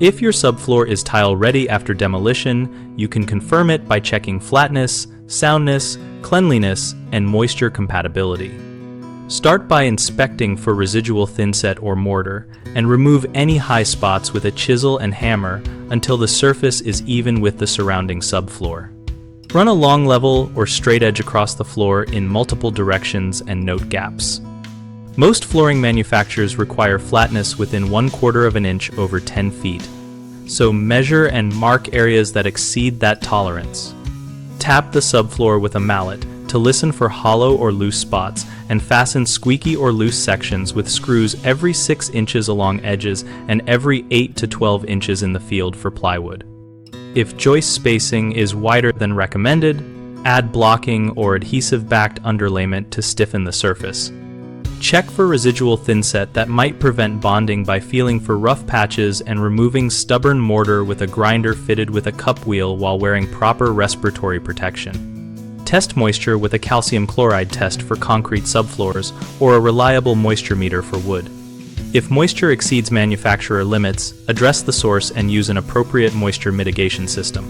If your subfloor is tile-ready after demolition, you can confirm it by checking flatness, soundness, cleanliness, and moisture compatibility. Start by inspecting for residual thinset or mortar, and remove any high spots with a chisel and hammer until the surface is even with the surrounding subfloor. Run a long level or straight edge across the floor in multiple directions and note gaps. Most flooring manufacturers require flatness within 1/4 of an inch over 10 feet, so measure and mark areas that exceed that tolerance. Tap the subfloor with a mallet to listen for hollow or loose spots, and fasten squeaky or loose sections with screws every 6 inches along edges and every 8 to 12 inches in the field for plywood. If joist spacing is wider than recommended, add blocking or adhesive-backed underlayment to stiffen the surface. Check for residual thinset that might prevent bonding by feeling for rough patches and removing stubborn mortar with a grinder fitted with a cup wheel while wearing proper respiratory protection. Test moisture with a calcium chloride test for concrete subfloors or a reliable moisture meter for wood. If moisture exceeds manufacturer limits, address the source and use an appropriate moisture mitigation system.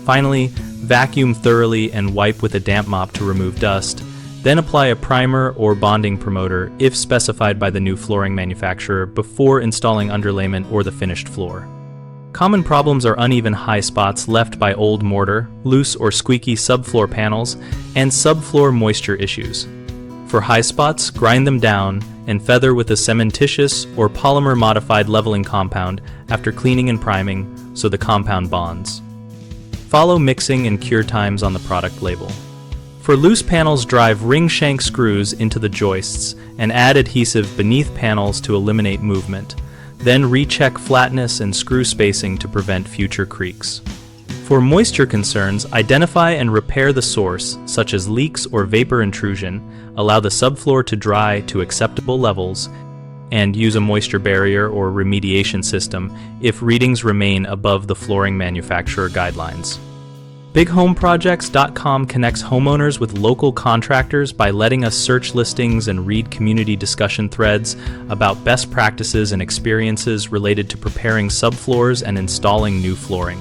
Finally, vacuum thoroughly and wipe with a damp mop to remove dust. Then apply a primer or bonding promoter, if specified by the new flooring manufacturer, before installing underlayment or the finished floor. Common problems are uneven high spots left by old mortar, loose or squeaky subfloor panels, and subfloor moisture issues. For high spots, grind them down and feather with a cementitious or polymer-modified leveling compound after cleaning and priming so the compound bonds. Follow mixing and cure times on the product label. For loose panels, drive ring shank screws into the joists and add adhesive beneath panels to eliminate movement. Then recheck flatness and screw spacing to prevent future creaks. For moisture concerns, identify and repair the source, such as leaks or vapor intrusion, allow the subfloor to dry to acceptable levels, and use a moisture barrier or remediation system if readings remain above the flooring manufacturer guidelines. BigHomeProjects.com connects homeowners with local contractors by letting us search listings and read community discussion threads about best practices and experiences related to preparing subfloors and installing new flooring.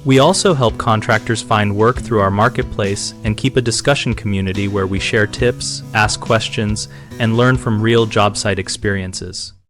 We also help contractors find work through our marketplace and keep a discussion community where we share tips, ask questions, and learn from real job site experiences.